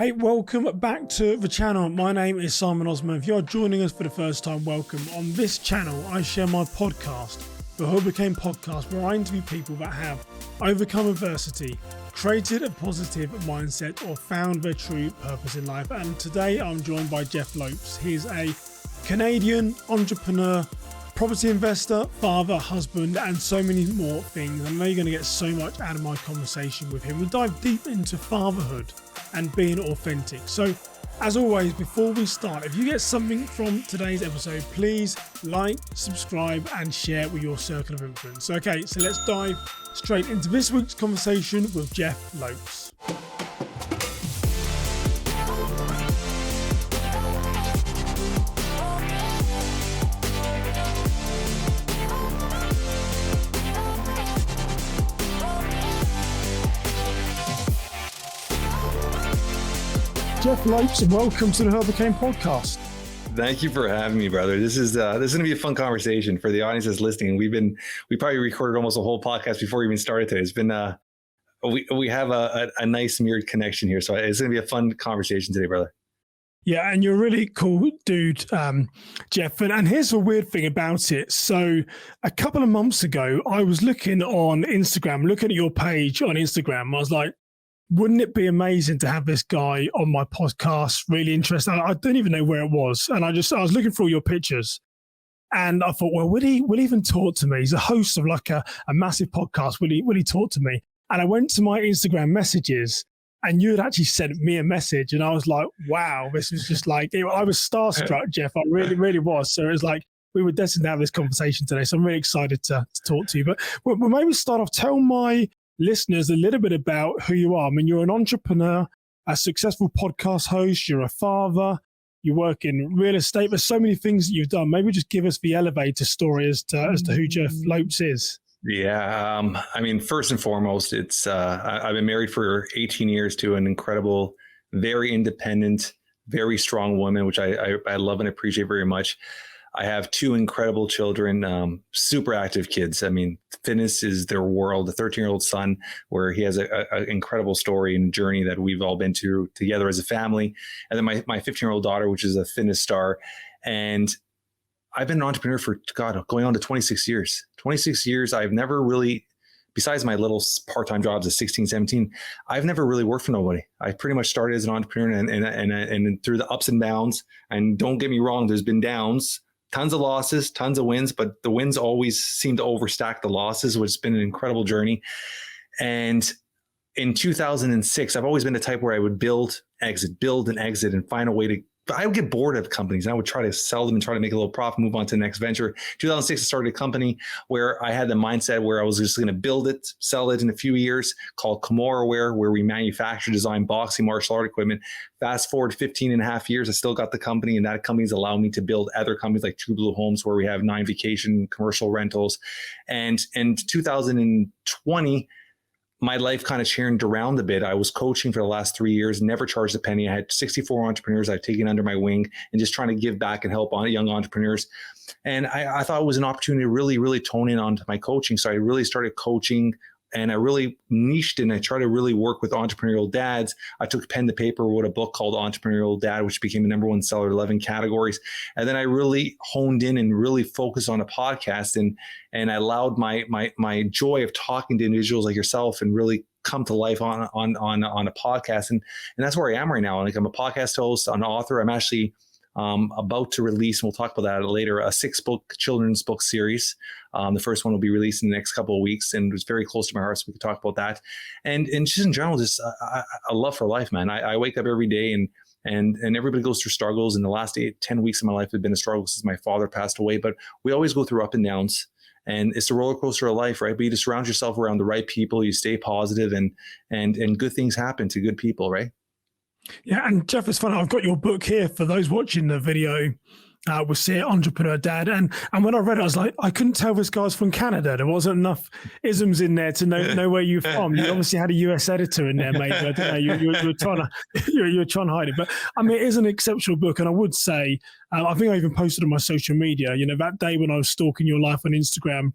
Hey, welcome back to the channel. My name is Simon Osman. If you're joining us for the first time, welcome. On this channel, I share my podcast, the Who Became Podcast, where I interview people that have overcome adversity, created a positive mindset, or found their true purpose in life. And today I'm joined by Jeff Lopes. He's a Canadian entrepreneur, property investor, father, husband, and so many more things. I know you're going to get so much out of my conversation with him. We dive deep into fatherhood and being authentic. So as always, before we start, if you get something from today's episode, please like, subscribe, and share with your circle of influence. Okay, so let's dive straight into this week's conversation with Jeff Lopes. Jeff Lopes, welcome to the Who Became Podcast. Thank you for having me, brother. This is going to be a fun conversation for the audience that's listening. We probably recorded almost a whole podcast before we even started today. It's been we have a nice mirrored connection here, so it's going to be a fun conversation today, brother. Yeah, and you're a really cool dude, Jeff. And here's the weird thing about it. So a couple of months ago, I was looking on Instagram, looking at your page on Instagram. I was like, wouldn't it be amazing to have this guy on my podcast? Really interesting. I don't even know where it was. And I was looking for all your pictures and I thought, well, will he even talk to me? He's a host of like a massive podcast. Will he talk to me? And I went to my Instagram messages and you had actually sent me a message. And I was like, wow, this was just like, I was starstruck, Jeff. I really, really was. So it was like, we were destined to have this conversation today. So I'm really excited to talk to you. But we'll maybe start off, tell my listeners a little bit about who you are. I mean, you're an entrepreneur, a successful podcast host, you're a father, you work in real estate. There's so many things that you've done. Maybe just give us the elevator story as to who Jeff Lopes is. Yeah. I mean, first and foremost, it's I've been married for 18 years to an incredible, very independent, very strong woman, which I love and appreciate very much. I have two incredible children, super active kids. I mean, fitness is their world. A 13-year-old son, where he has an incredible story and journey that we've all been through together as a family. And then my 15-year-old daughter, which is a fitness star. And I've been an entrepreneur for, going on to 26 years. 26 years, I've never really, besides my little part-time jobs at 16, 17, I've never really worked for nobody. I pretty much started as an entrepreneur and through the ups and downs. And don't get me wrong, there's been downs. Tons of losses, tons of wins, but the wins always seem to overstack the losses, which has been an incredible journey. And in 2006, I've always been the type where I would build and exit and find a way to, I would get bored of companies and I would try to sell them and try to make a little profit, move on to the next venture. 2006, I started a company where I had the mindset where I was just going to build it, sell it in a few years, called Kimura, where we manufacture, design boxing, martial art equipment. Fast forward 15 and a half years, I still got the company, and that company's allowed me to build other companies like True Blue Homes, where we have 9 vacation commercial rentals. And in 2020, my life kind of churned around a bit. I was coaching for the last 3 years, never charged a penny. I had 64 entrepreneurs I've taken under my wing and just trying to give back and help on young entrepreneurs. And I thought it was an opportunity to really, really tone in onto my coaching. So I really started coaching and I really niched and I tried to really work with entrepreneurial dads. I took pen to paper, wrote a book called Entrepreneurial Dad, which became the #1 seller in 11 categories. And then I really honed in and really focused on a podcast and I allowed my joy of talking to individuals like yourself and really come to life on a podcast. And that's where I am right now. Like, I'm a podcast host, an author. I'm actually about to release, and we'll talk about that later, a 6-book children's book series. The first one will be released in the next couple of weeks, and it's very close to my heart, so we can talk about that. And just in general, just a love for life, man. I wake up every day and everybody goes through struggles. And the last 10 weeks of my life have been a struggle since my father passed away, but we always go through up and downs. And it's a roller coaster of life, right? But you just surround yourself around the right people, you stay positive, and good things happen to good people, right? Yeah, and Jeff, it's funny. I've got your book here for those watching the video. We'll see it, Entrepreneur Dad. And when I read it, I was like, I couldn't tell this guy's from Canada. There wasn't enough isms in there to know where you're from. You obviously had a US editor in there, maybe. I don't know. You were trying to hide it. But I mean, it is an exceptional book. And I would say, I think I even posted on my social media, that day when I was stalking your life on Instagram,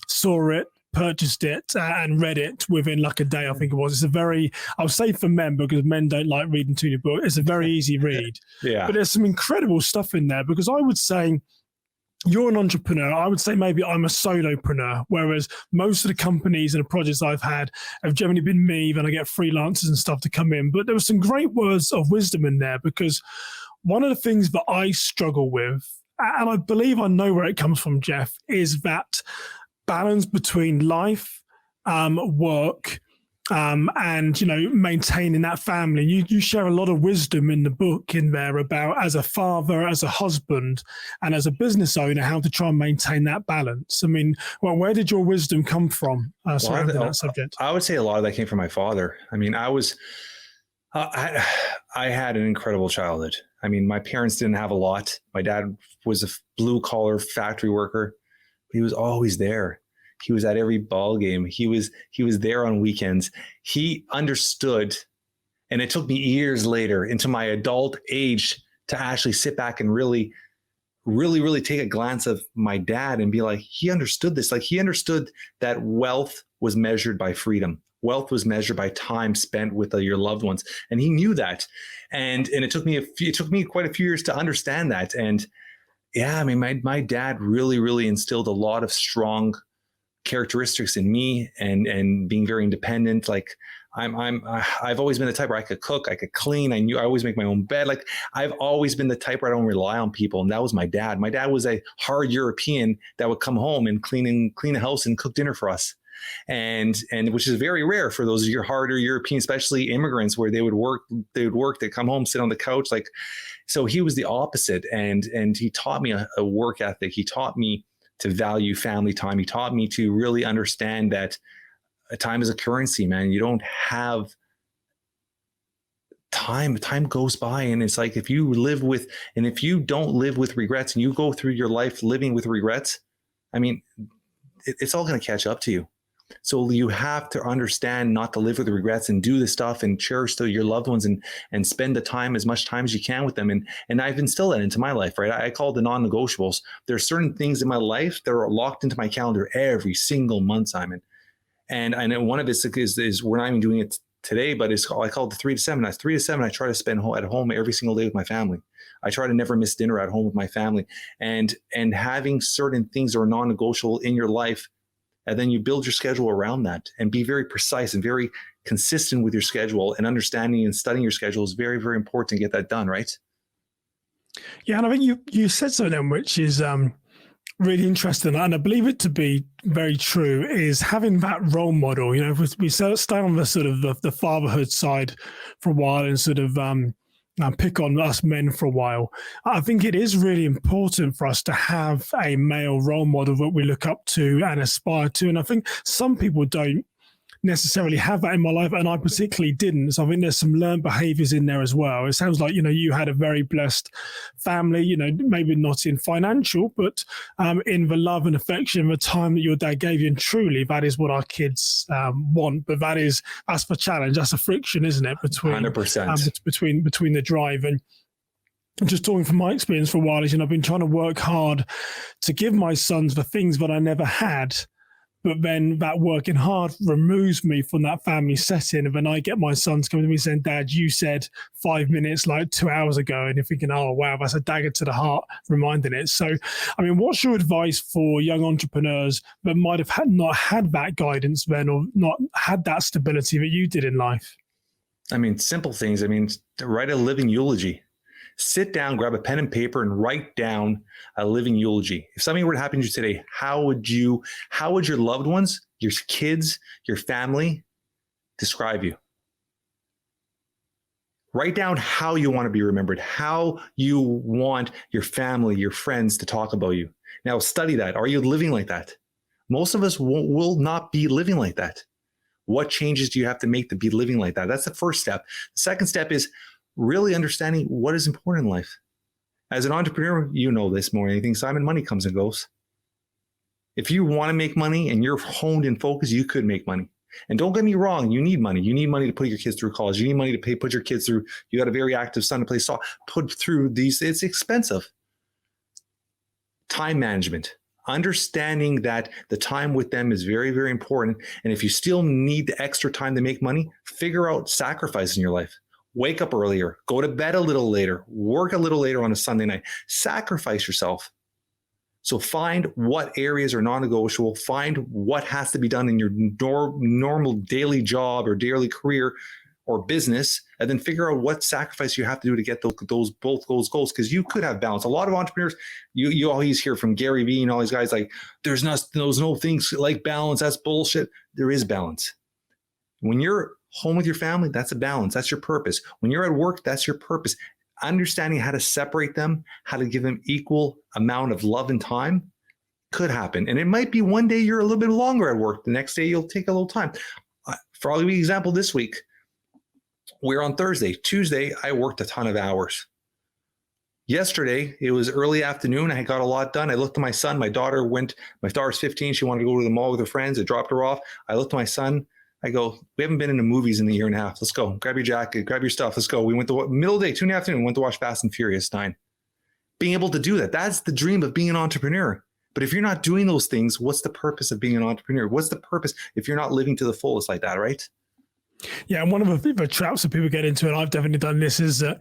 saw it, purchased it and read it within like a day, I think it was. It's a very, I'll say for men, because men don't like reading too many books, it's a very easy read. Yeah. But there's some incredible stuff in there, because I would say, you're an entrepreneur. I would say maybe I'm a solopreneur, whereas most of the companies and the projects I've had have generally been me. Then I get freelancers and stuff to come in. But there were some great words of wisdom in there, because one of the things that I struggle with, and I believe I know where it comes from, Jeff, is that balance between life, work, and, you know, maintaining that family. You share a lot of wisdom in the book in there about, as a father, as a husband, and as a business owner, how to try and maintain that balance. I mean, well, where did your wisdom come from surrounding that subject? I would say a lot of that came from my father. I mean, I had an incredible childhood. I mean, my parents didn't have a lot. My dad was a blue collar factory worker, but he was always there. He was at every ball game. He was there on weekends. He understood, and it took me years later into my adult age to actually sit back and really take a glance of my dad and be like, he understood this. Like, he understood that wealth was measured by freedom. Wealth was measured by time spent with your loved ones, and he knew that. And it took me quite a few years to understand that. And yeah, I mean, my dad really instilled a lot of strong characteristics in me, and being very independent. Like, I've always been the type where I could cook, I could clean. I always make my own bed. Like, I've always been the type where I don't rely on people. And that was my dad. My dad was a hard European that would come home and clean the house and cook dinner for us. And which is very rare for those of your harder European, especially immigrants, where they'd come home, sit on the couch. Like, so he was the opposite. And he taught me a work ethic. He taught me to value family time. He taught me to really understand that time is a currency, man. You don't have time. Time goes by. And it's like, if you don't live with regrets, and you go through your life living with regrets, I mean, it's all going to catch up to you. So you have to understand not to live with regrets, and do the stuff and cherish your loved ones, and spend the time, as much time as you can with them. And I've instilled that into my life, right? I call it the non-negotiables. There are certain things in my life that are locked into my calendar every single month, Simon. And one of it is we're not even doing it today, but I call it the 3 to 7. At 3 to 7, I try to spend at home every single day with my family. I try to never miss dinner at home with my family, and having certain things that are non-negotiable in your life. And then you build your schedule around that, and be very precise and very consistent with your schedule, and understanding and studying your schedule is very, very important to get that done, right? Yeah, and I think you said something which is really interesting, and I believe it to be very true, is having that role model. You know, if we stay on the sort of the fatherhood side for a while, and sort of pick on us men for a while, I think it is really important for us to have a male role model that we look up to and aspire to. And I think some people don't necessarily have that in my life, and I particularly didn't. So I think there's some learned behaviors in there as well. It sounds like, you know, you had a very blessed family, you know, maybe not in financial, but in the love and affection and the time that your dad gave you. And truly, that is what our kids want. But that's the challenge. That's a friction, isn't it? Between 100%. Between the drive. And just talking from my experience for a while, is, you know, I've been trying to work hard to give my sons the things that I never had. But then that working hard removes me from that family setting. And then I get my sons coming to me saying, Dad, you said 5 minutes like 2 hours ago. And you're thinking, oh, wow, that's a dagger to the heart, reminding it. So, I mean, what's your advice for young entrepreneurs that might have not had that guidance then, or not had that stability that you did in life? I mean, simple things. I mean, write a living eulogy. Sit down, grab a pen and paper, and write down a living eulogy. If something were to happen to you today, how would your loved ones, your kids, your family describe you? Write down how you want to be remembered, how you want your family, your friends to talk about you. Now study that. Are you living like that? Most of us will not be living like that. What changes do you have to make to be living like that? That's the first step. The second step is really understanding what is important in life. As an entrepreneur, you know this more than anything, Simon, money comes and goes. If you want to make money and you're honed and focused, you could make money. And don't get me wrong, you need money. You need money to put your kids through college. You need money to put your kids through. You got a very active son to play soccer. Put through these, it's expensive. Time management. understanding that the time with them is very, very important. And if you still need the extra time to make money, figure out sacrifice in your life. Wake up earlier, go to bed a little later, work a little later on a Sunday night, sacrifice yourself. So find what areas are non-negotiable, find what has to be done in your normal daily job or daily career or business, and then figure out what sacrifice you have to do to get both those goals. Because you could have balance. A lot of entrepreneurs, you always hear from Gary Vee and all these guys like, there's no things like balance. That's bullshit. There is balance. When you're home with your family, that's a balance. That's your purpose. When you're at work, that's your purpose. Understanding how to separate them, how to give them equal amount of love and time could happen. And it might be one day you're a little bit longer at work. The next day you'll take a little time. For all the example, this week, we're on Thursday. Tuesday, I worked a ton of hours. Yesterday, it was early afternoon. I got a lot done. I looked at my son. My daughter's 15. She wanted to go to the mall with her friends. I dropped her off. I looked at my son. I go, we haven't been in the movies in a year and a half. Let's go. Grab your jacket, grab your stuff. Let's go. We went to middle of the day, 2 in the afternoon. We went to watch Fast and Furious 9. Being able to do that, that's the dream of being an entrepreneur. But if you're not doing those things, what's the purpose of being an entrepreneur? What's the purpose if you're not living to the fullest like that, right? Yeah, and one of the traps that people get into, and I've definitely done this, is that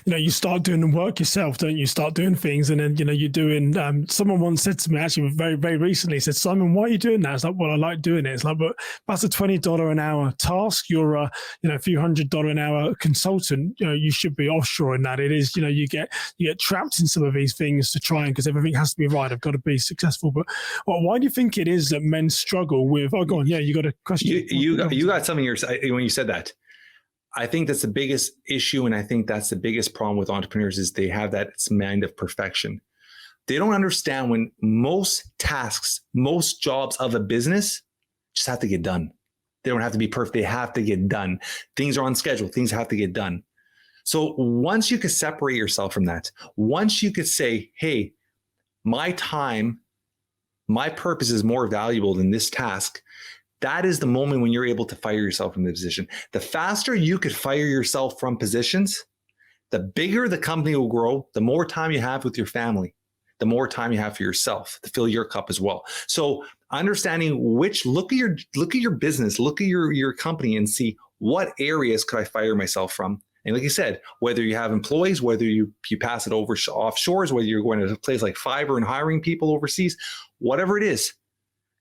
you start doing the work yourself, don't you? Start doing things, and then you're doing. Someone once said to me, actually, very very recently, said, "Simon, why are you doing that?" It's like, well, I like doing it. It's like, but that's a $20 an hour task. You're a a few $100 an hour consultant. You should be offshoring that. It is, you get trapped in some of these things to try and because everything has to be right. I've got to be successful. But why do you think it is that men struggle with? Oh, go on. Yeah, you got a question. You got something when you said that. I think that's the biggest issue, and I think that's the biggest problem with entrepreneurs is they have that mind of perfection. They don't understand when most tasks, most jobs of a business just have to get done. They don't have to be perfect. They have to get done. Things are on schedule. Things have to get done. So once you could separate yourself from that, once you could say, hey, my time, my purpose is more valuable than this task, that is the moment when you're able to fire yourself from the position. The faster you could fire yourself from positions, the bigger the company will grow, the more time you have with your family, the more time you have for yourself to fill your cup as well. So understanding look at your business, look at your company and see what areas could I fire myself from. And like you said, whether you have employees, whether you pass it over offshores, whether you're going to a place like Fiverr and hiring people overseas, whatever it is,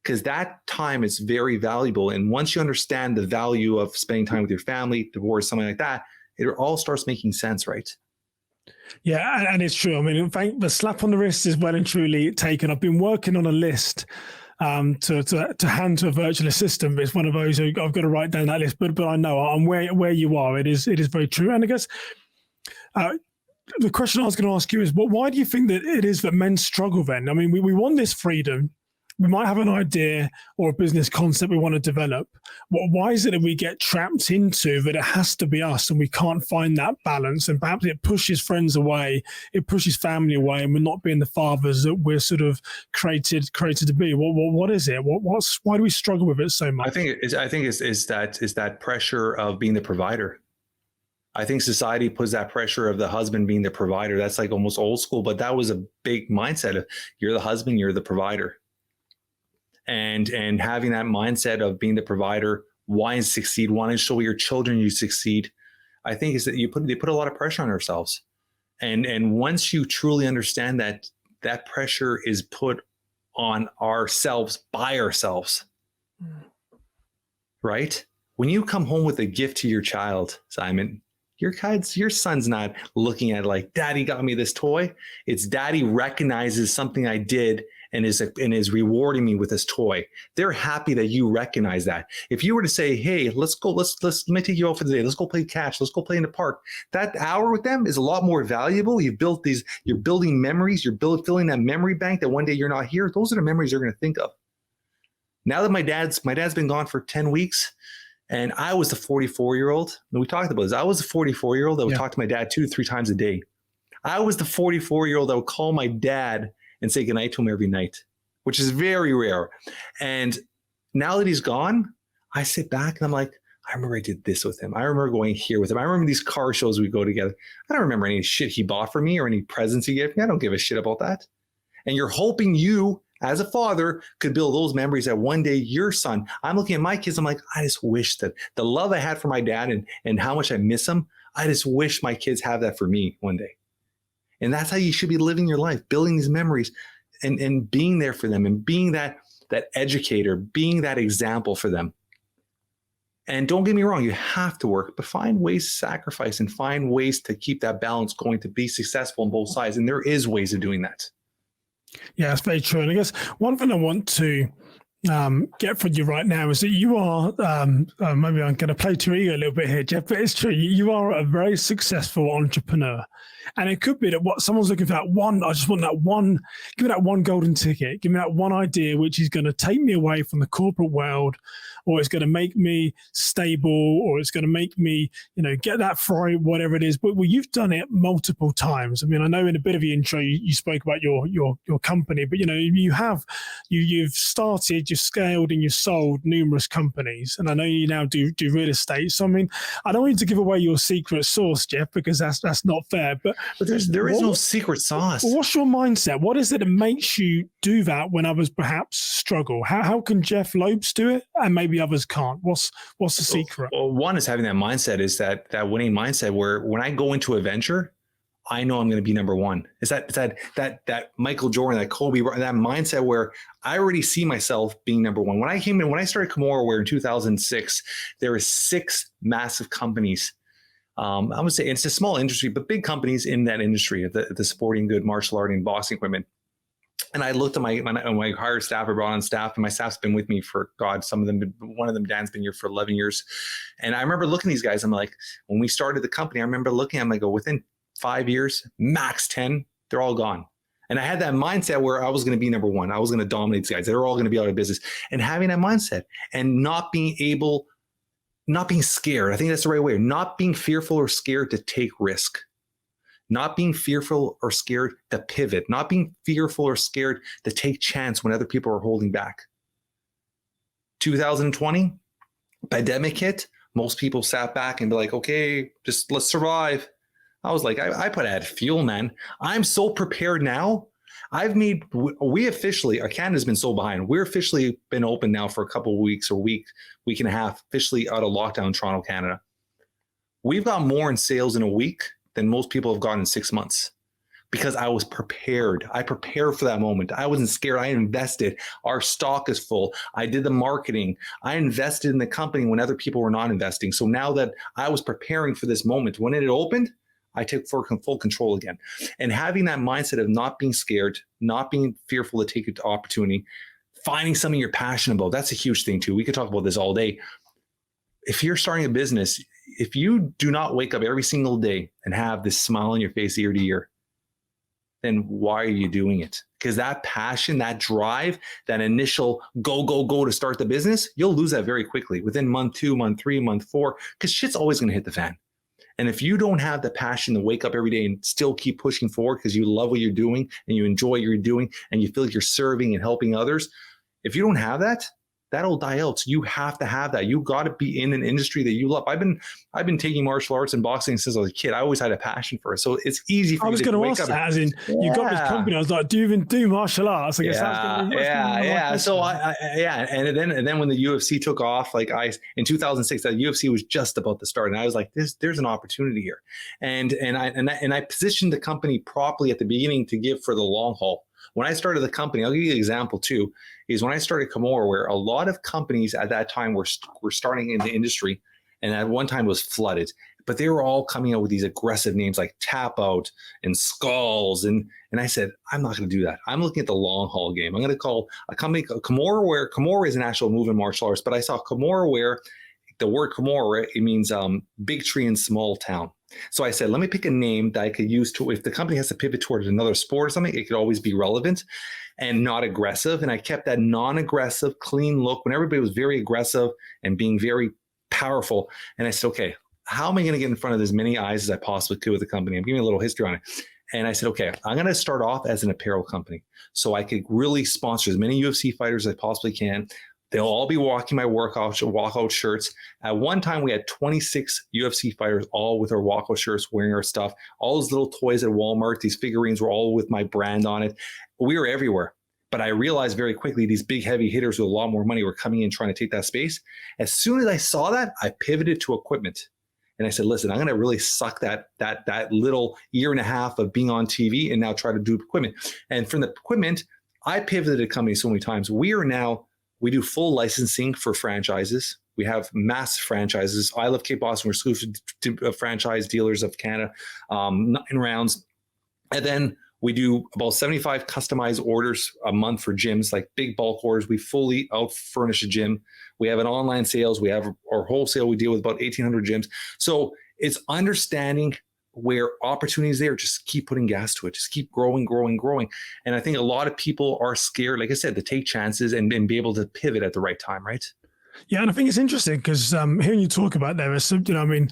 because that time is very valuable. And once you understand the value of spending time with your family, divorce, something like that, it all starts making sense, right? Yeah, and it's true. I mean, in fact, the slap on the wrist is well and truly taken. I've been working on a list to hand to a virtual assistant. It's one of those I've got to write down that list. But I know I'm where you are. It is very true. And I guess the question I was going to ask you is, why do you think that it is that men struggle then? I mean, we want this freedom. We might have an idea or a business concept we want to develop. Why is it that we get trapped into that it has to be us and we can't find that balance? And perhaps it pushes friends away, it pushes family away, and we're not being the fathers that we're sort of created to be. What is it? Why do we struggle with it so much? I think it's that pressure of being the provider. I think society puts that pressure of the husband being the provider. That's like almost old school, but that was a big mindset of you're the husband, you're the provider. And having that mindset of being the provider, wanting to succeed, wanting to show your children you succeed, I think is that they put a lot of pressure on ourselves. And once you truly understand that pressure is put on ourselves by ourselves, right? When you come home with a gift to your child, Simon, your son's not looking at like, Daddy got me this toy. It's Daddy recognizes something I did and is rewarding me with this toy. They're happy that you recognize that. If you were to say, hey, let me take you out for the day. Let's go play catch. Let's go play in the park. That hour with them is a lot more valuable. You're building memories. You're filling that memory bank that one day you're not here. Those are the memories you're going to think of. Now that my dad's been gone for 10 weeks, and I was the 44-year-old, and we talked about this. I was the 44-year-old that would talk to my dad 2 to 3 times a day. I was the 44-year-old that would call my dad and say goodnight to him every night, which is very rare. And now that he's gone, I sit back and I'm like, I remember I did this with him. I remember going here with him. I remember these car shows we go together. I don't remember any shit he bought for me or any presents he gave me. I don't give a shit about that. And you're hoping you as a father, could build those memories that one day your son, I'm looking at my kids, I'm like, I just wish that the love I had for my dad and how much I miss him, I just wish my kids have that for me one day. And that's how you should be living your life, building these memories and being there for them and being that educator, being that example for them. And don't get me wrong, you have to work, but find ways to sacrifice and find ways to keep that balance going to be successful on both sides. And there is ways of doing that. Yeah, that's very true. And I guess one thing I want to get from you right now is that you are, maybe I'm going to play to you a little bit here, Jeff, but it's true. You are a very successful entrepreneur. And it could be that what someone's looking for that one, I just want that one, give me that one golden ticket, give me that one idea which is going to take me away from the corporate world, or it's going to make me stable, or it's going to make me, get that Ferrari, whatever it is. But you've done it multiple times. I mean, I know in a bit of the intro you spoke about your company, but you've started, you've scaled, and you've sold numerous companies. And I know you now do real estate. So I mean, I don't want you to give away your secret sauce, Jeff, because that's not fair. But there is no secret sauce. What's your mindset? What is it that makes you do that when others perhaps struggle? How can Jeff Lopes do it and maybe others can't? What's the secret? Well, one is having that mindset, is that winning mindset where when I go into a venture, I know I'm going to be number one. It's that Michael Jordan, that Kobe, that mindset where I already see myself being number one. When I started Comoroware in 2006, there were 6 massive companies. I would say it's a small industry, but big companies in that industry, the sporting good, martial art, and boxing equipment. And I looked at my hired staff, I brought on staff, and my staff's been with me for, one of them, Dan's been here for 11 years. And I remember looking at these guys, I'm like, when we started the company, I remember looking at them, I go, within 5 years, max 10, they're all gone. And I had that mindset where I was going to be number one. I was going to dominate these guys. They're all going to be out of business. And having that mindset and not being scared. I think that's the right way. Not being fearful or scared to take risk. Not being fearful or scared to pivot. Not being fearful or scared to take chance when other people are holding back. 2020, pandemic hit. Most people sat back and be like, okay, just let's survive. I was like, I put out fuel, man. I'm so prepared now. We officially, Canada's been so behind. We're officially been open now for a couple of weeks or week and a half, officially out of lockdown in Toronto, Canada. We've got more in sales in a week than most people have gotten in 6 months because I was prepared. I prepared for that moment. I wasn't scared. I invested. Our stock is full. I did the marketing. I invested in the company when other people were not investing. So now that I was preparing for this moment, when it opened, I took full control again. And having that mindset of not being scared, not being fearful to take an opportunity, finding something you're passionate about, that's a huge thing too. We could talk about this all day. If you're starting a business, if you do not wake up every single day and have this smile on your face ear to ear, then why are you doing it? Because that passion, that drive, that initial go to start the business, you'll lose that very quickly within month 2, month 3, month 4, because shit's always going to hit the fan. And if you don't have the passion to wake up every day and still keep pushing forward because you love what you're doing and you enjoy what you're doing and you feel like you're serving and helping others, if you don't have that, that'll die out. So you have to have that. You got to be in an industry that you love. I've been taking martial arts and boxing since I was a kid. I always had a passion for it. So it's easy for me to wake up. As in, you got this company. I was like, do you even do martial arts? I guess yeah. So and then when the UFC took off, in 2006, that UFC was just about to start, and I was like, there's an opportunity here, and I positioned the company properly at the beginning to give for the long haul. When I started the company, I'll give you an example too, is when I started Comoroware, a lot of companies at that time were starting in the industry, and at one time was flooded, but they were all coming out with these aggressive names like Tap Out and Skulls. And I said, I'm not going to do that. I'm looking at the long haul game. I'm going to call a company Comoroware. Comoroware is an actual move in martial arts, but I saw Comoroware, the word Comoroware, it means big tree in small town. So I said, let me pick a name that I could use to, if the company has to pivot towards another sport or something, it could always be relevant and not aggressive. And I kept that non-aggressive, clean look when everybody was very aggressive and being very powerful. And I said, okay, how am I going to get in front of as many eyes as I possibly could with the company? I'm giving you a little history on it. And I said, okay, I'm going to start off as an apparel company so I could really sponsor as many UFC fighters as I possibly can. They'll all be walking my walkout shirts. At one time, we had 26 UFC fighters, all with our walkout shirts, wearing our stuff. All those little toys at Walmart, these figurines were all with my brand on it. We were everywhere. But I realized very quickly these big heavy hitters with a lot more money were coming in trying to take that space. As soon as I saw that, I pivoted to equipment. And I said, listen, I'm going to really suck that little year and a half of being on TV and now try to do equipment. And from the equipment, I pivoted a company so many times. We do full licensing for franchises. We have mass franchises. Allocate Boston, we're exclusive to franchise dealers of Canada, 9 rounds. And then we do about 75 customized orders a month for gyms, like big bulk orders. We fully out-furnish a gym. We have an online sales. We have our wholesale. We deal with about 1,800 gyms. So it's understanding where opportunities there. Just keep putting gas to it. Just keep growing. And I think a lot of people are scared, like I said, to take chances and be able to pivot at the right time, right? Yeah, and I think it's interesting because hearing you talk about there is some, I mean,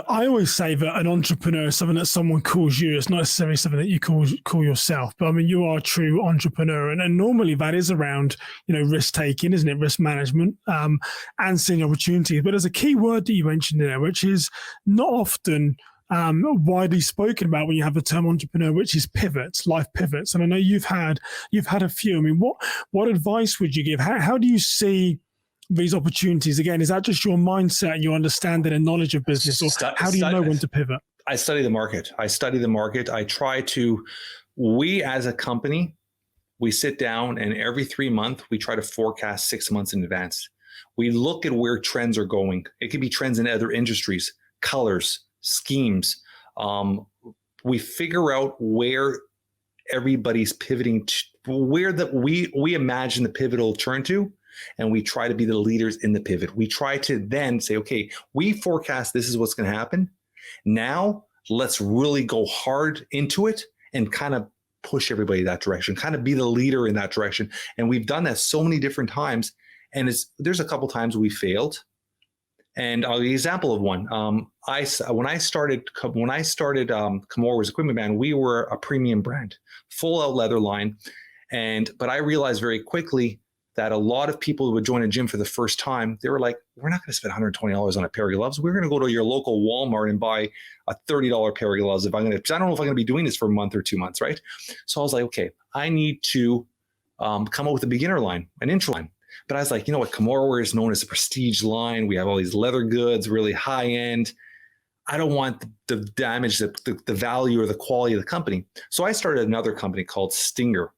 I always say that an entrepreneur is something that someone calls you. It's not necessarily something that you call yourself. But I mean, you are a true entrepreneur, and normally that is around risk taking, isn't it? Risk management and seeing opportunities. But there's a key word that you mentioned there, which is not often widely spoken about when you have the term entrepreneur, which is pivots, life pivots. And I know you've had a few. I mean, what advice would you give? How do you see these opportunities? Again, is that just your mindset and your understanding and knowledge of business, or how do you know when to pivot? I study the market. I try to, we as a company, we sit down and every 3 months, we try to forecast 6 months in advance. We look at where trends are going. It could be trends in other industries, colors, schemes. We figure out where everybody's pivoting to, where we imagine the pivot will turn to. And we try to be the leaders in the pivot. We try to then say, okay, we forecast this is what's going to happen. Now let's really go hard into it and kind of push everybody that direction, kind of be the leader in that direction. And we've done that so many different times. And there's a couple times we failed. And I'll give you an example of one. When I started Comores Equipment Band, we were a premium brand, full out leather line. But I realized very quickly that a lot of people who would join a gym for the first time, they were like, we're not going to spend $120 on a pair of gloves. We're going to go to your local Walmart and buy a $30 pair of gloves. I don't know if I'm going to be doing this for a month or 2 months, right? So I was like, okay, I need to come up with a beginner line, an intro line. But I was like, you know what? Comores is known as a prestige line. We have all these leather goods, really high end. I don't want the damage, the value or the quality of the company. So I started another company called Stinger.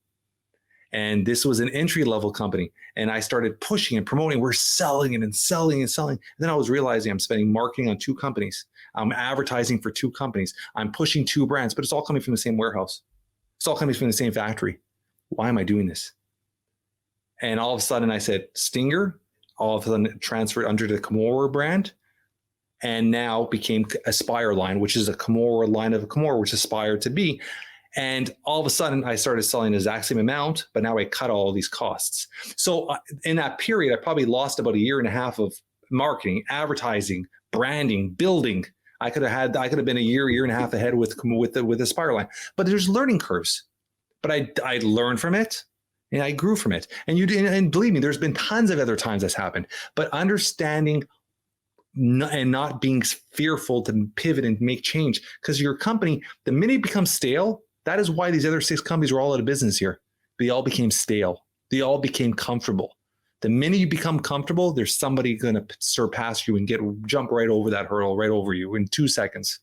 And this was an entry-level company. And I started pushing and promoting. We're selling it and selling and selling. And then I was realizing I'm spending marketing on 2 companies. I'm advertising for 2 companies. I'm pushing 2 brands, but it's all coming from the same warehouse. It's all coming from the same factory. Why am I doing this? And all of a sudden I said, Stinger, all of a sudden transferred under the Comores brand, and now became Aspire line, which is a Comores line of a Comores, which aspired to be. And all of a sudden, I started selling the exact same amount, but now I cut all these costs. So in that period, I probably lost about 1.5 years of marketing, advertising, branding, building. I could have been a year and a half ahead with the Aspire line. But there's learning curves. But I learned from it, and I grew from it. And believe me, there's been tons of other times that's happened. But understanding and not being fearful to pivot and make change, because your company, the minute it becomes stale. That is why these other 6 companies were all out of business here. They all became stale. They all became comfortable. The minute you become comfortable, there's somebody going to surpass you and jump right over that hurdle, right over you in 2 seconds.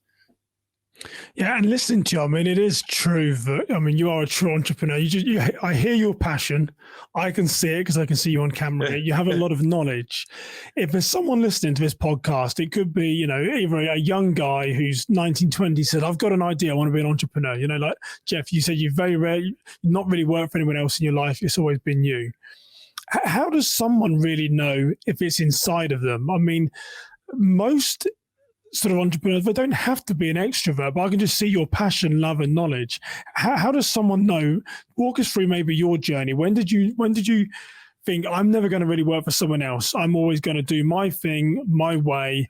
Yeah, and listening to you, I mean, it is true that, I mean, you are a true entrepreneur. I hear your passion. I can see it because I can see you on camera. You have a lot of knowledge. If there's someone listening to this podcast, it could be, either a young guy who's 19, 20 said, I've got an idea. I want to be an entrepreneur. Like Jeff, you said you've not really worked for anyone else in your life. It's always been you. How does someone really know if it's inside of them? I mean, most sort of entrepreneurs, they don't have to be an extrovert, but I can just see your passion, love, and knowledge. How does someone know? Walk us through maybe your journey. When did you think, I'm never going to really work for someone else? I'm always going to do my thing, my way,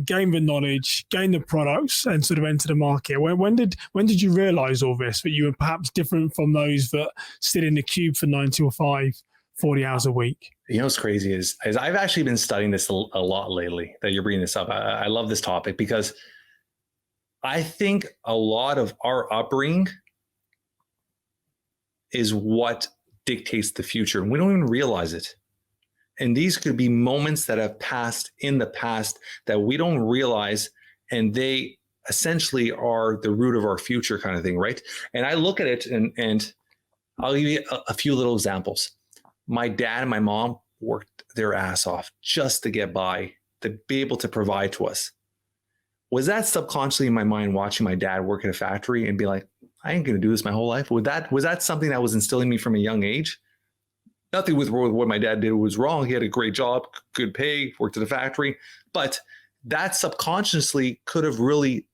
gain the knowledge, gain the products, and sort of enter the market. When did you realize all this, that you were perhaps different from those that sit in the cube for 9 to 5, 40 hours a week? What's crazy is I've actually been studying this a lot lately that you're bringing this up. I love this topic because I think a lot of our upbringing is what dictates the future. And we don't even realize it. And these could be moments that have passed in the past that we don't realize. And they essentially are the root of our future kind of thing, right? And I look at it and I'll give you a few little examples. My dad and my mom worked their ass off just to get by, to be able to provide to us. Was that subconsciously in my mind watching my dad work at a factory and be like, I ain't going to do this my whole life? Was that something that was instilling me from a young age? Nothing with what my dad did was wrong. He had a great job, good pay, worked at a factory, but that subconsciously could have really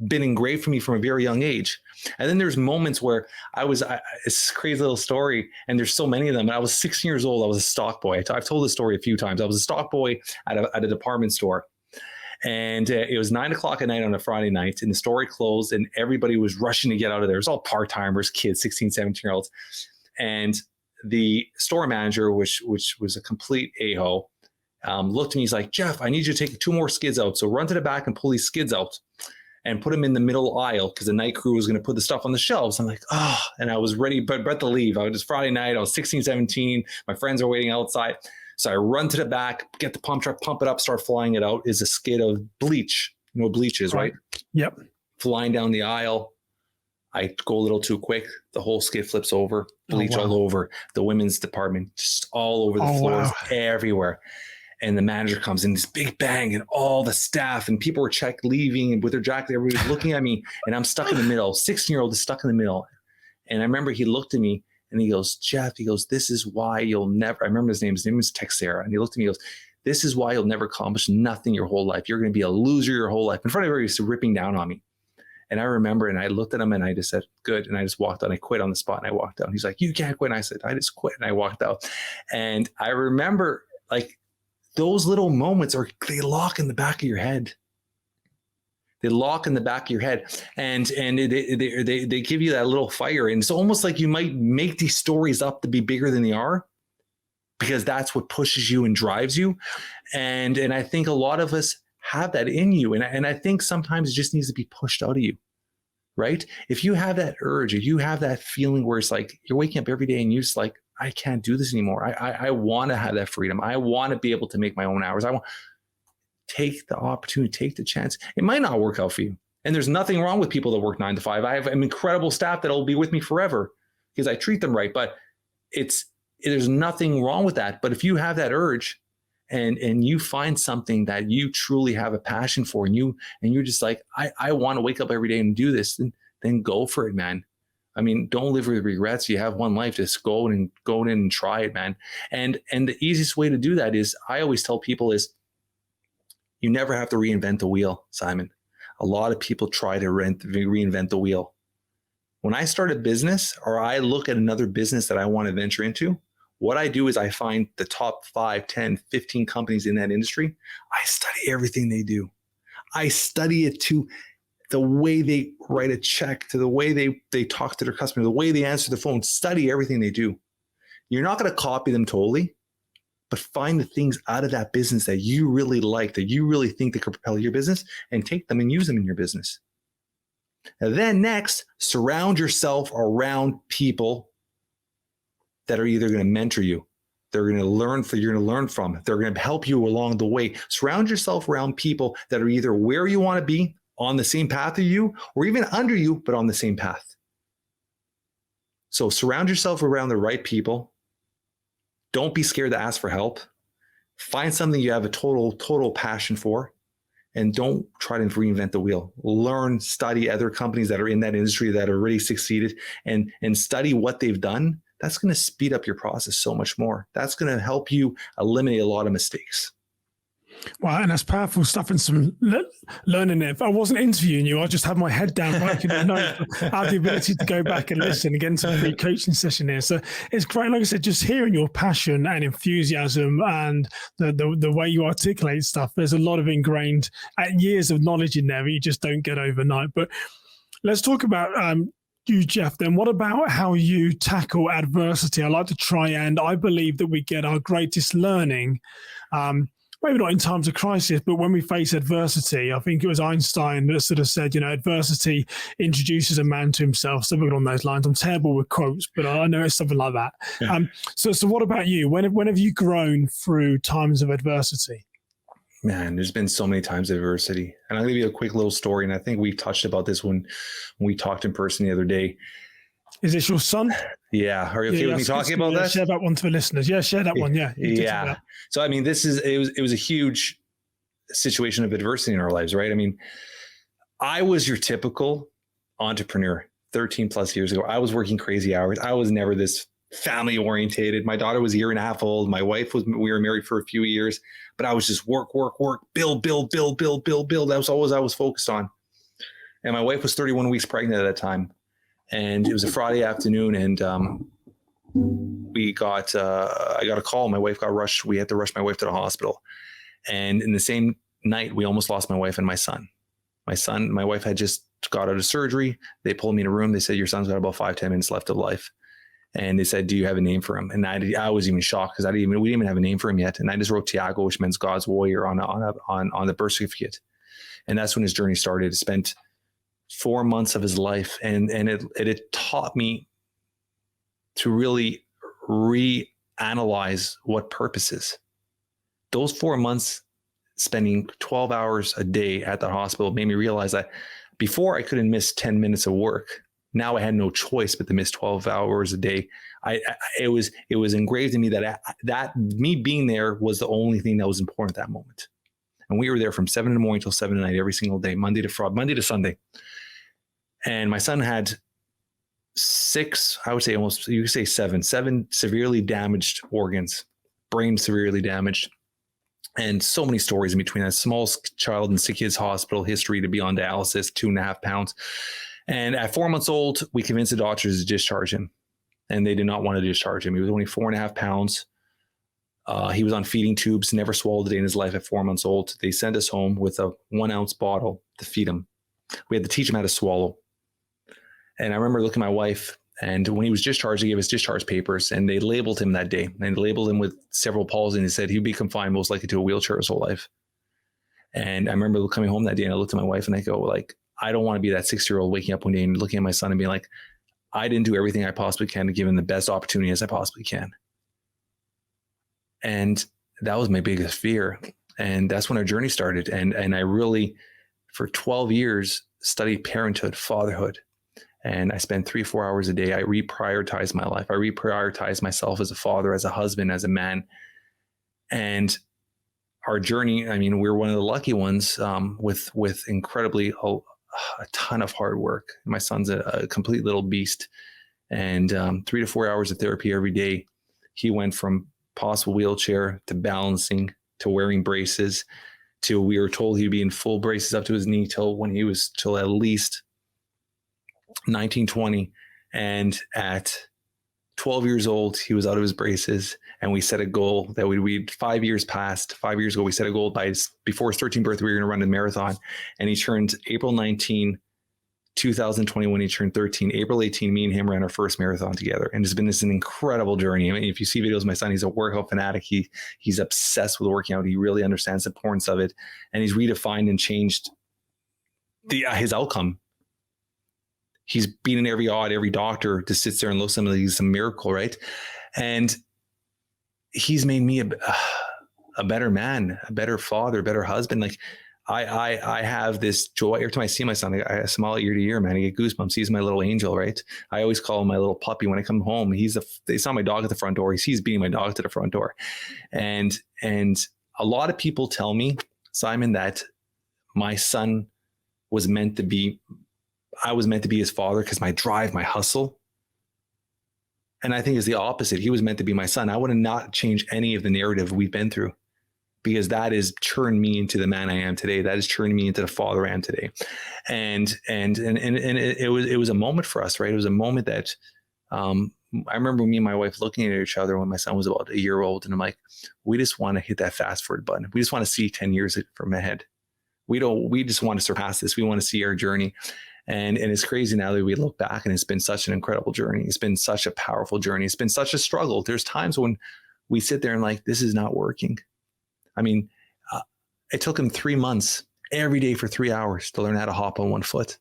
been engraved for me from a very young age. And then there's moments where it's a crazy little story, and there's so many of them. I was 16 years old. I was a stock boy. I've told this story a few times. I was a stock boy at a department store. And it was 9:00 at night on a Friday night, and the store closed, and everybody was rushing to get out of there. It was all part-timers, kids, 16, 17-year-olds. And the store manager, which was a complete a-hole, looked at me. He's like, Jeff, I need you to take 2 more skids out. So run to the back and pull these skids out and put them in the middle aisle, because the night crew was going to put the stuff on the shelves. I'm like, oh, and I was ready, but to leave. I was just Friday night. I was 16, 17. My friends are waiting outside. So I run to the back, get the pump truck, pump it up, start flying it out. Is a skid of bleach. You know what bleach is, right? Yep. Flying down the aisle. I go a little too quick. The whole skid flips over, bleach all over the women's department, just all over the floors, everywhere. And the manager comes in, this big bang, and all the staff and people were leaving and with their jacket. Everybody was looking at me, and I'm stuck in the middle. 16-year-old is stuck in the middle. And I remember he looked at me and he goes, Jeff, he goes, this is why you'll never, I remember his name was Texera. And he looked at me, he goes, this is why you'll never accomplish nothing your whole life. You're going to be a loser your whole life. In front of everybody, he was ripping down on me. And I remember, and I looked at him and I just said, good. And I just walked out. I quit on the spot and I walked out. He's like, you can't quit. And I said, I just quit. And I walked out. And I remember, like, those little moments they lock in the back of your head. They lock in the back of your head, and they give you that little fire. And it's almost like you might make these stories up to be bigger than they are, because that's what pushes you and drives you. And I think a lot of us have that in you. And I think sometimes it just needs to be pushed out of you, right? If you have that urge, if you have that feeling where it's like you're waking up every day and you're just like, I can't do this anymore. I want to have that freedom. I want to be able to make my own hours. I want take the opportunity, take the chance. It might not work out for you. And there's nothing wrong with people that work 9 to 5. I have an incredible staff that'll be with me forever because I treat them right. But there's nothing wrong with that. But if you have that urge and you find something that you truly have a passion for, and you're just like, I want to wake up every day and do this, then go for it, man. I mean, don't live with regrets. You have one life. Just go in and try it, man. And the easiest way to do that is, I always tell people, is you never have to reinvent the wheel, Simon. A lot of people try to reinvent the wheel. When I start a business, or I look at another business that I want to venture into, what I do is I find the top 5, 10, 15 companies in that industry. I study everything they do. I study it to the way they write a check, to the way they talk to their customer, the way they answer the phone. Study everything they do. You're not going to copy them totally, but find the things out of that business that you really like, that you really think that could propel your business, and take them and use them in your business. And then next, surround yourself around people that are either going to mentor you, you're going to learn from, they're going to help you along the way. Surround yourself around people that are either where you want to be, on the same path as you, or even under you, but on the same path. So surround yourself around the right people. Don't be scared to ask for help. Find something you have a total passion for, and don't try to reinvent the wheel. Learn, study other companies that are in that industry that are really succeeded, and study what they've done. That's going to speed up your process so much more. That's going to help you eliminate a lot of mistakes. Wow, and that's powerful stuff and some learning there. If I wasn't interviewing you, I just had my head down, writing the notes. I have the ability to go back and listen again to a free coaching session here. So it's great. Like I said, just hearing your passion and enthusiasm and the way you articulate stuff. There's a lot of ingrained years of knowledge in there that you just don't get overnight. But let's talk about you, Jeff, then. What about how you tackle adversity? I like to try, and I believe that we get our greatest learning maybe not in times of crisis, but when we face adversity. I think it was Einstein that sort of said, adversity introduces a man to himself, something along those lines. I'm terrible with quotes, but I know it's something like that. Yeah. So what about you? When have you grown through times of adversity? Man, there's been so many times of adversity. And I'll give you a quick little story. And I think we touched about this when we talked in person the other day. Is this your son? Yeah. Are you okay with me talking about that? Share that one to the listeners. Yeah, share that one. Yeah. Yeah. So, I mean, it was a huge situation of adversity in our lives, right? I mean, I was your typical entrepreneur 13 plus years ago. I was working crazy hours. I was never this family orientated. My daughter was a year and a half old. We were married for a few years, but I was just work, build. That was always I was focused on. And my wife was 31 weeks pregnant at that time. And it was a Friday afternoon, and I got a call. My wife got rushed. We had to rush my wife to the hospital. And in the same night, we almost lost my wife and my son. My wife had just got out of surgery. They pulled me in a room. They said, your son's got about 5-10 minutes left of life. And they said, do you have a name for him? And I was even shocked because we didn't even have a name for him yet. And I just wrote Tiago, which means God's warrior, on the birth certificate. And that's when his journey started. It spent 4 months of his life. And it taught me to really reanalyze what purpose is. Those 4 months spending 12 hours a day at the hospital made me realize that before I couldn't miss 10 minutes of work. Now I had no choice but to miss 12 hours a day. It was engraved in me that me being there was the only thing that was important at that moment. And we were there from 7 in the morning till 7 at night every single day, Monday to Sunday. And my son had 6, I would say almost, you could say 7 severely damaged organs, brain severely damaged. And so many stories in between that. Small child in sick kids hospital, history to be on dialysis, 2.5 pounds. And at 4 months old, we convinced the doctors to discharge him. And they did not want to discharge him. He was only 4.5 pounds. He was on feeding tubes, never swallowed a day in his life at 4 months old. They sent us home with a 1 ounce bottle to feed him. We had to teach him how to swallow. And I remember looking at my wife, and when he was discharged, they gave us discharge papers, and they labeled him that day. And they labeled him with cerebral palsy, and they said he'd be confined most likely to a wheelchair his whole life. And I remember coming home that day, and I looked at my wife, and I go, I don't want to be that 6-year-old waking up one day and looking at my son and being like, I didn't do everything I possibly can to give him the best opportunity as I possibly can. And that was my biggest fear. And that's when our journey started. And I really, for 12 years, studied parenthood, fatherhood. And I spent 3-4 hours a day. I reprioritized my life. I reprioritized myself as a father, as a husband, as a man. And our journey, I mean, we're one of the lucky ones with incredibly a ton of hard work. My son's a complete little beast. And 3 to 4 hours of therapy every day. He went from possible wheelchair to balancing to wearing braces to, we were told he'd be in full braces up to his knee till at least 19, 20. And at 12 years old, he was out of his braces. And we set a goal that we'd 5 years past. 5 years ago, we set a goal before his 13th birthday, we were going to run a marathon. And he turned April 19, 2021, he turned 13. April 18, me and him ran our first marathon together. And it's been an incredible journey. I mean, if you see videos of my son, he's a workout fanatic. He's obsessed with working out. He really understands the importance of it. And he's redefined and changed his outcome. He's beaten every doctor to sit there and look at him like he's a miracle, right? And he's made me a better man, a better father, a better husband. Like I have this joy every time I see my son. I smile ear to ear, man. I get goosebumps. He's my little angel, right? I always call him my little puppy. When I come home, they saw my dog at the front door. He's beating my dog to the front door. And a lot of people tell me, Simon, that my son was meant to be, I was meant to be his father because my drive, my hustle. And I think it's the opposite. He was meant to be my son. I would have not changed any of the narrative we've been through, because that has turned me into the man I am today. That has turned me into the father I am today. And it was a moment for us, right? It was a moment that I remember me and my wife looking at each other when my son was about a year old. And I'm like, we just want to hit that fast forward button. We just want to see 10 years from ahead. We just want to surpass this. We want to see our journey. And it's crazy now that we look back, and it's been such an incredible journey. It's been such a powerful journey. It's been such a struggle. There's times when we sit there and like, this is not working. I mean, It took him 3 months every day for 3 hours to learn how to hop on one foot.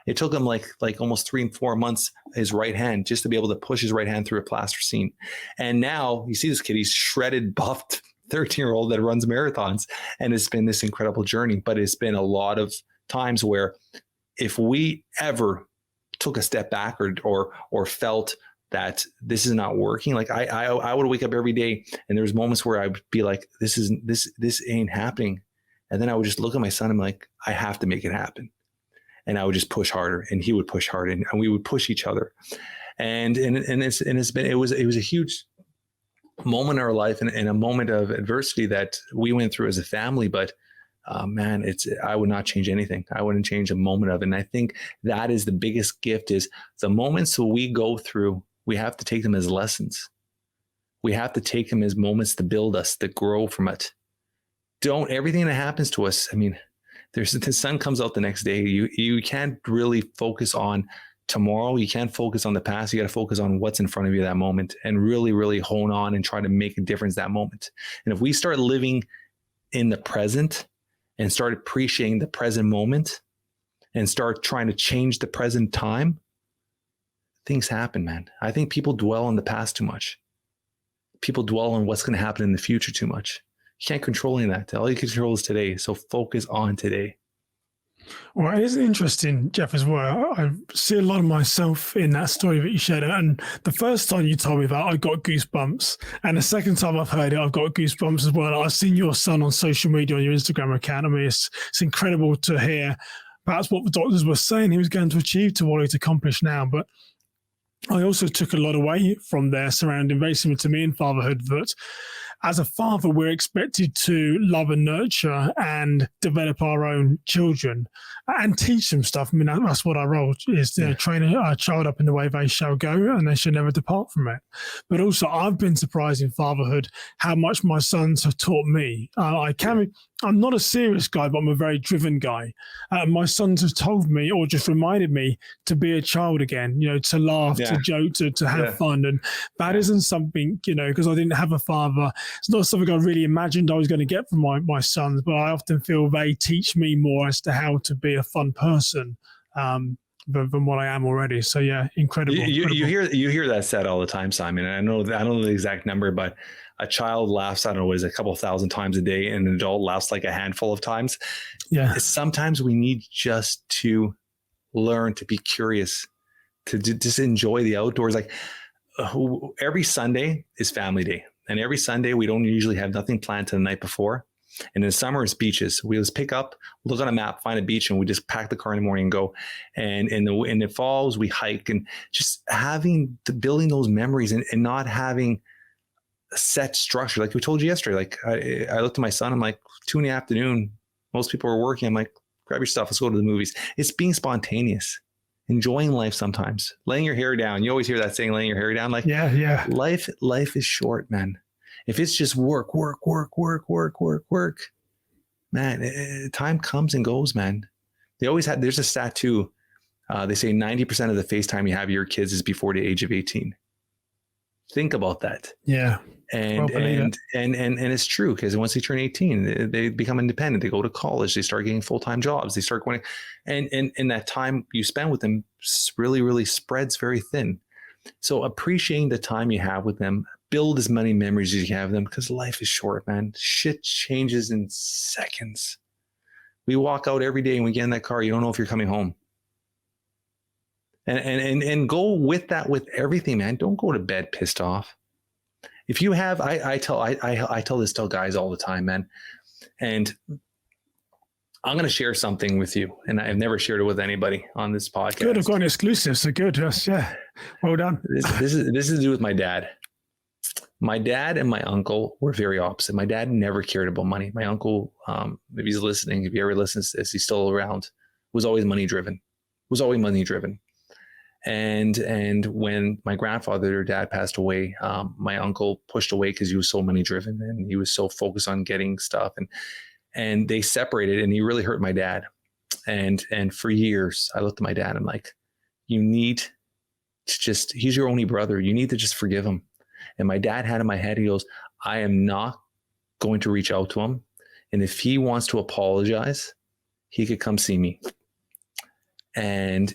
It took him like almost 3 and 4 months, his right hand, just to be able to push his right hand through a plasticine. And now you see this kid, he's shredded, buffed 13-year-old that runs marathons. And it's been this incredible journey. But it's been a lot of times where if we ever took a step back or felt that this is not working, like I would wake up every day and there's moments where I would be like, this ain't happening. And then I would just look at my son and I'm like, I have to make it happen. And I would just push harder, and he would push harder, and we would push each other. And it was a huge moment in our life and a moment of adversity that we went through as a family. But man, I would not change anything. I wouldn't change a moment of it. And I think that is the biggest gift, is the moments that we go through, we have to take them as lessons. We have to take them as moments to build us, to grow from it. Everything that happens to us, I mean, the sun comes out the next day. You can't really focus on tomorrow. You can't focus on the past. You got to focus on what's in front of you that moment and really, really hone on and try to make a difference that moment. And if we start living in the present and start appreciating the present moment and start trying to change the present time, things happen, man. I think people dwell on the past too much. People dwell on what's going to happen in the future too much. You can't control any of that. All you can control is today. So focus on today. Well, it is interesting, Jeff, as well. I see a lot of myself in that story that you shared. And the first time you told me that, I got goosebumps. And the second time I've heard it, I've got goosebumps as well. I've seen your son on social media, on your Instagram account. I mean, it's incredible to hear perhaps what the doctors were saying he was going to achieve to what he's accomplished now. But I also took a lot away from there surrounding very similar to me in fatherhood, that as a father, we're expected to love and nurture and develop our own children and teach them stuff. I mean, that's what our role is, to train a child up in the way they shall go, and they shall never depart from it. But also, I've been surprised in fatherhood how much my sons have taught me. I'm not a serious guy, but I'm a very driven guy. My sons have told me, or just reminded me, to be a child again, to laugh, to joke, to have fun. And that isn't something, because I didn't have a father, it's not something I really imagined I was going to get from my sons, but I often feel they teach me more as to how to be a fun person than what I am already. So yeah, incredible. You hear that said all the time, Simon. And I don't know the exact number, but a child laughs, I don't know, what is it, a couple thousand times a day, and an adult laughs like a handful of times. Yeah. Sometimes we need just to learn to be curious, to just enjoy the outdoors. Like every Sunday is family day. And every Sunday, we don't usually have nothing planned to the night before. And in the summer, it's beaches. We just pick up, look on a map, find a beach, and we just pack the car in the morning and go. And in the falls, we hike, and just building those memories and not having a set structure. Like we told you yesterday, like I looked at my son, I'm like, 2 p.m, most people are working. I'm like, grab your stuff, let's go to the movies. It's being spontaneous, enjoying life sometimes, laying your hair down. You always hear that saying, laying your hair down. Like, yeah. Life is short, man. If it's just work, man, time comes and goes, man. There's a stat too. They say 90% of the face time you have your kids is before the age of 18. Think about that. Yeah. And it's true, because once they turn 18, they become independent. They go to college. They start getting full-time jobs. They start going, and that time you spend with them really, really spreads very thin. So appreciating the time you have with them, build as many memories as you have with them, because life is short, man. Shit changes in seconds. We walk out every day and we get in that car. You don't know if you're coming home. And go with that with everything, man. Don't go to bed pissed off. If you have, I tell this to guys all the time, man. And I'm going to share something with you, and I've never shared it with anybody on this podcast. Good, I've got an exclusive, so good. Yes, yeah, well done. This is to do with my dad. My dad and my uncle were very opposite. My dad never cared about money. My uncle, if he's listening, if he ever listens to this, he's still around, was always money driven. And when my grandfather or dad passed away, my uncle pushed away because he was so money driven and he was so focused on getting stuff, and they separated, and he really hurt my dad. And for years I looked at my dad, I'm like, you need to he's your only brother. You need to just forgive him. And my dad had in my head, he goes, I am not going to reach out to him And if he wants to apologize, he could come see me. And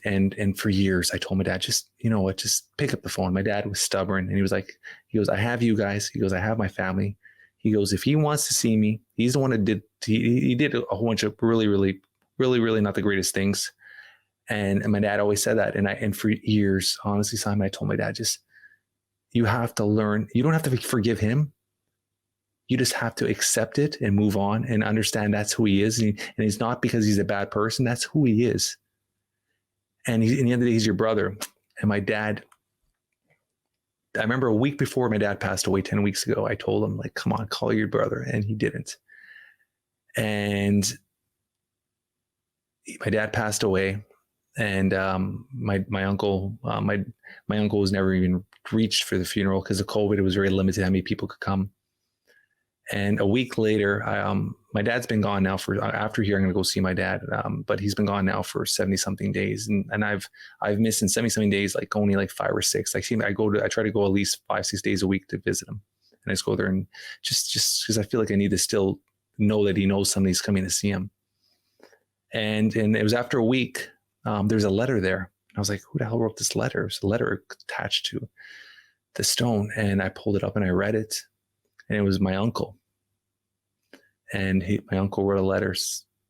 for years, I told my dad, just, you know what, just pick up the phone. My dad was stubborn, and he goes, I have you guys. He goes, I have my family. He goes, if he wants to see me, he's the one that he did a whole bunch of really, really, really, really not the greatest things. And my dad always said that. And for years, honestly, Simon, I told my dad, just, you have to learn. You don't have to forgive him. You just have to accept it and move on and understand that's who he is. And it's not because he's a bad person. That's who he is. And in the end of the day, he's your brother. And my dad, I remember a week before my dad passed away 10 weeks ago, I told him, like, come on, call your brother. And he didn't. And my dad passed away. And my uncle, my uncle was never even reached for the funeral because of COVID. It was very limited how many people could come. And a week later, my dad's been gone now after here, I'm going to go see my dad. But he's been gone now for 70 something days. And I've missed in 70 something days, like only like 5 or 6. Like I try to go at least 5-6 days a week to visit him. And I just go there and just because I feel like I need to still know that he knows somebody's coming to see him. And it was after a week, there's a letter there. And I was like, who the hell wrote this letter? It was a letter attached to the stone. And I pulled it up and I read it. And it was my uncle. And my uncle wrote a letter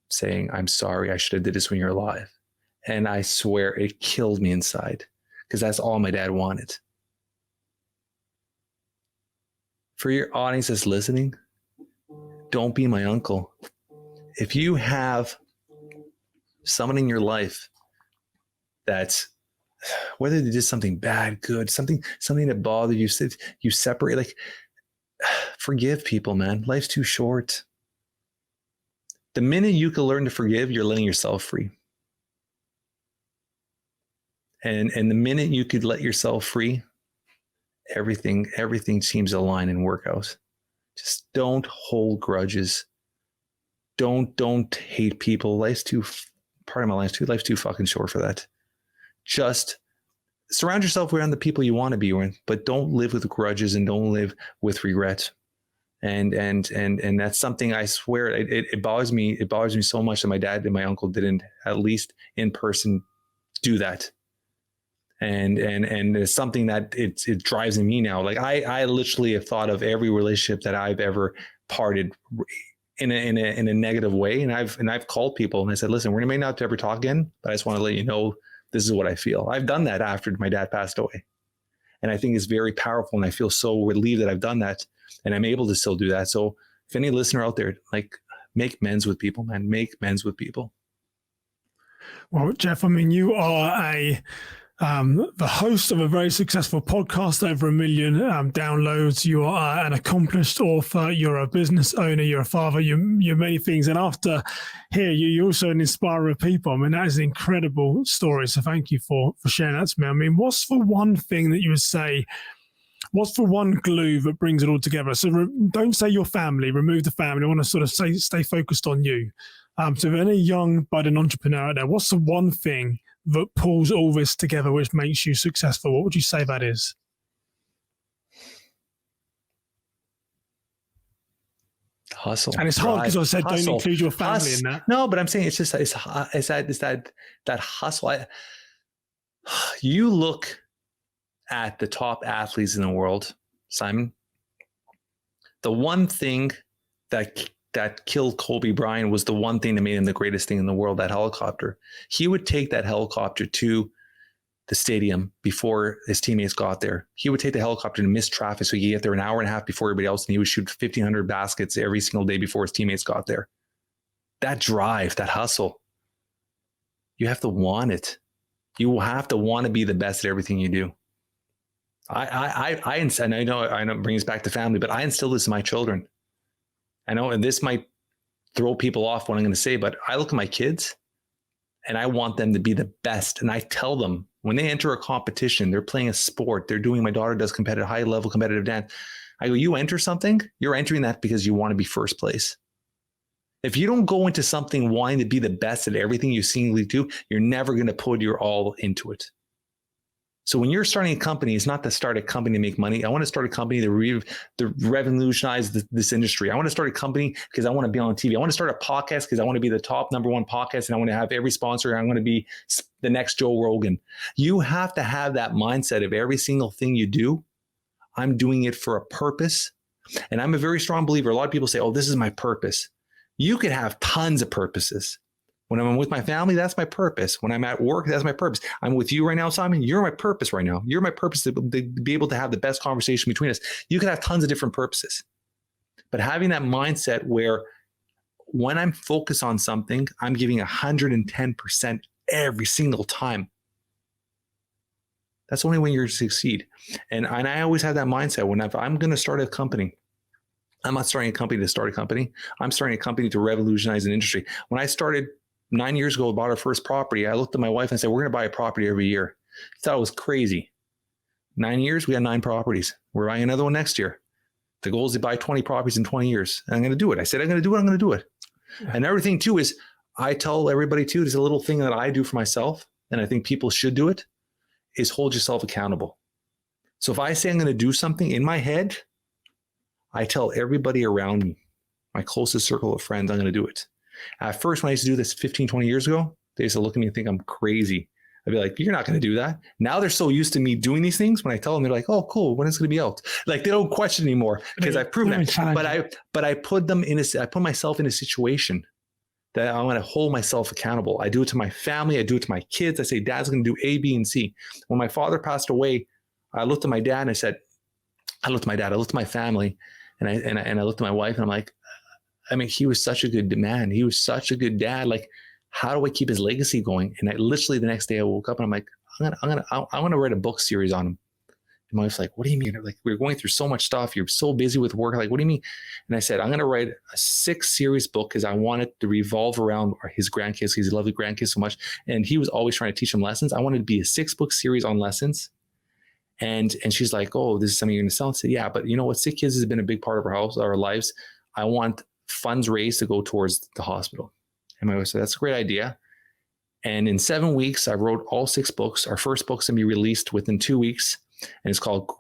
saying, I'm sorry, I should have did this when you're alive. And I swear it killed me inside because that's all my dad wanted. For your audience that's listening, don't be my uncle. If you have someone in your life that's, whether they did something bad, good, something that bothered you, you separate, like, forgive people, man. Life's too short. The minute you can learn to forgive, you're letting yourself free. And the minute you could let yourself free, everything seems to align and work out. Just don't hold grudges. Don't hate people. Life's too fucking short for that. Just surround yourself around the people you want to be with, but don't live with grudges and don't live with regret. And that's something I swear it bothers me. It bothers me so much that my dad and my uncle didn't, at least in person, do that. And it's something that it drives me now. Like I literally have thought of every relationship that I've ever parted in a negative way. And I've called people and I said, listen, we may not ever talk again, but I just want to let you know this is what I feel. I've done that after my dad passed away. And I think it's very powerful. And I feel so relieved that I've done that and I'm able to still do that. So if any listener out there, like, make amends with people, man, make amends with people. Well, Jeff, I mean, you are the host of a very successful podcast, over 1 million downloads. You are an accomplished author. You're a business owner. You're a father. You're many things. And after here, you're also an inspirer of people. I mean, that is an incredible story. So thank you for sharing that to me. I mean, what's the one thing that you would say, what's the one glue that brings it all together? So don't say your family, remove the family. I want to sort of stay focused on you. So if any young budding entrepreneur out there, what's the one thing that pulls all this together, which makes you successful? What would you say that is? Hustle. And it's hard because I said don't include your family in that. No, but I'm saying it's that hustle. You look at the top athletes in the world, Simon. The one thing that killed Kobe Bryant was the one thing that made him the greatest thing in the world, that helicopter. He would take that helicopter to the stadium before his teammates got there. He would take the helicopter to miss traffic so he could get there an hour and a half before everybody else, and he would shoot 1,500 baskets every single day before his teammates got there. That drive, that hustle, you have to want it. You have to want to be the best at everything you do. I know it brings back to family, but I instill this in my children. I know, and this might throw people off what I'm going to say, but I look at my kids and I want them to be the best. And I tell them when they enter a competition, they're playing a sport, my daughter does high level competitive dance. I go, you enter something, you're entering that because you want to be first place. If you don't go into something wanting to be the best at everything you seemingly do, you're never going to put your all into it. So when you're starting a company, it's not to start a company to make money. I want to start a company to revolutionize this industry. I want to start a company because I want to be on TV. I want to start a podcast because I want to be the top #1 podcast, and I want to have every sponsor. I want to be the next Joe Rogan. You have to have that mindset of every single thing you do. I'm doing it for a purpose. And I'm a very strong believer. A lot of people say, oh, this is my purpose. You could have tons of purposes. When I'm with my family, that's my purpose. When I'm at work, that's my purpose. I'm with you right now, Simon. You're my purpose right now. You're my purpose to be able to have the best conversation between us. You could have tons of different purposes. But having that mindset where when I'm focused on something, I'm giving 110% every single time. That's the only way you're to succeed. And I always have that mindset when I'm going to start a company. I'm not starting a company to start a company. I'm starting a company to revolutionize an industry. When I started 9 years ago, bought our first property, I looked at my wife and said, we're going to buy a property every year. I thought it was crazy. 9 years, we had 9 properties. We're buying another one next year. The goal is to buy 20 properties in 20 years. And I'm going to do it. I said, I'm going to do it. I'm going to do it. Yeah. And everything too is, I tell everybody too, there's a little thing that I do for myself, and I think people should do it, is hold yourself accountable. So if I say I'm going to do something in my head, I tell everybody around me, my closest circle of friends, I'm going to do it. At first, when I used to do this 15, 20 years ago, they used to look at me and think I'm crazy. I'd be like, you're not going to do that. Now they're so used to me doing these things. When I tell them, they're like, oh, cool. When is it going to be out? Like, they don't question anymore because I've proven it. But I put myself in a situation that I'm going to hold myself accountable. I do it to my family. I do it to my kids. I say, Dad's going to do A, B, and C. When my father passed away, I looked at my dad and I said, I looked at my family, and I looked at my wife, and I'm like, I mean, he was such a good man. He was such a good dad. Like, how do I keep his legacy going? And I literally the next day I woke up and I'm like, I want to write a book series on him. And my wife's like, what do you mean? Like, we're going through so much stuff. You're so busy with work. Like, what do you mean? And I said, I'm going to write a 6-series book because I want it to revolve around his grandkids. He's loved grandkids so much. And he was always trying to teach them lessons. I wanted to be a 6-book series on lessons. And she's like, oh, this is something you're going to sell? I said, yeah, but you know what? Sick kids has been a big part of our lives. I want funds raised to go towards the hospital. And my wife said, that's a great idea. And in 7 weeks, I wrote all 6 books. Our first book's going to be released within 2 weeks. And it's called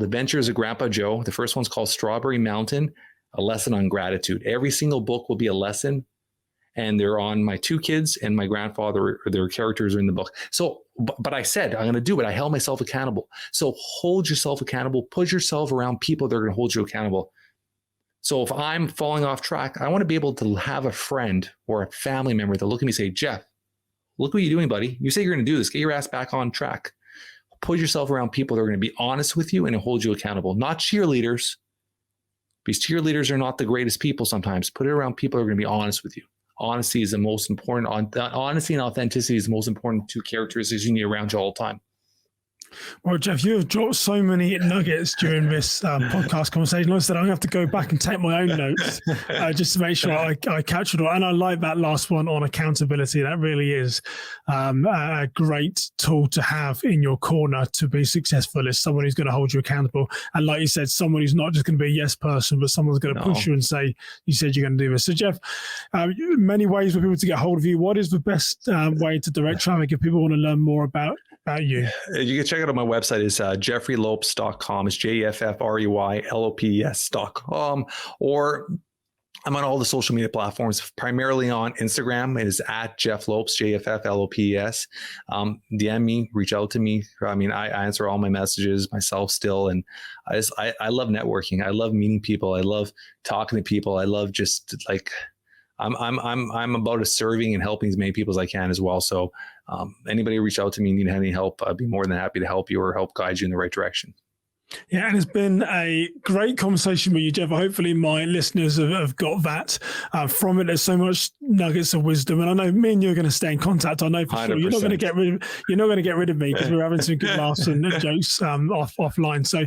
Adventures of Grandpa Joe. The first one's called Strawberry Mountain, a lesson on gratitude. Every single book will be a lesson. And they're on my 2 kids and my grandfather, their characters are in the book. So, but I said, I'm going to do it. I held myself accountable. So hold yourself accountable, put yourself around people that are going to hold you accountable. So if I'm falling off track, I want to be able to have a friend or a family member that look at me and say, Jeff, look what you're doing, buddy. You say you're going to do this. Get your ass back on track. Put yourself around people that are going to be honest with you and hold you accountable, not cheerleaders, because cheerleaders are not the greatest people sometimes. Put it around people that are going to be honest with you. Honesty is the most important. Honesty and authenticity is the most important 2 characteristics you need around you all the time. Well, Jeff, you have dropped so many nuggets during this podcast conversation. Like I said, I'm going to have to go back and take my own notes just to make sure I catch it all. And I like that last one on accountability. That really is a great tool to have in your corner to be successful, is someone who's going to hold you accountable. And like you said, someone who's not just going to be a yes person, but someone's going to push you and say, you said you're going to do this. So, Jeff, many ways for people to get hold of you. What is the best way to direct traffic if people want to learn more about you? You can check it out on my website. Is jeffreylopes.com. It's jeffreylopes.com. Or I'm on all the social media platforms, primarily on Instagram. It is at Jeff Lopes, JFFLOPES. DM me, reach out to me. I mean, I answer all my messages myself still. And I love networking. I love meeting people. I love talking to people. I love just like, I'm about serving and helping as many people as I can as well. So anybody reach out to me, need any help, I'd be more than happy to help you or help guide you in the right direction. Yeah, and it's been a great conversation with you, Jeff. Hopefully my listeners have got that from it. There's so much nuggets of wisdom, and I know me and you are going to stay in contact. I know for 100%. Sure you're not going to get rid of me because we're having some good laughs and jokes offline. So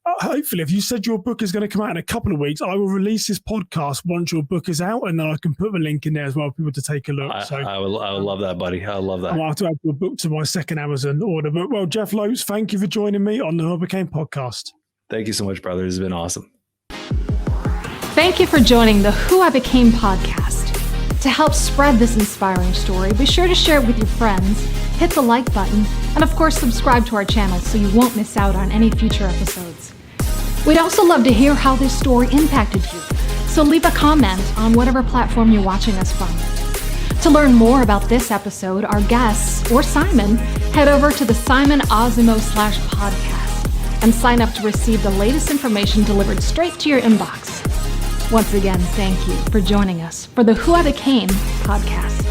hopefully, if you said your book is going to come out in a couple of weeks, I will release this podcast once your book is out, and then I can put the link in there as well for people to take a look. I would love that, buddy. I love that. I'll have to add your book to my second Amazon order. But well, Jeff Lopes, thank you for joining me on the Who I Became podcast. Thank you so much, brother. It's been awesome. Thank you for joining the Who I Became podcast. To help spread this inspiring story, be sure to share it with your friends, hit the like button, and of course subscribe to our channel so you won't miss out on any future episodes. We'd also love to hear how this story impacted you, so leave a comment on whatever platform you're watching us from. To learn more about this episode, our guests, or Simon, head over to the Simon Osimo/podcast and sign up to receive the latest information delivered straight to your inbox. Once again, thank you for joining us for the Who I Became podcast.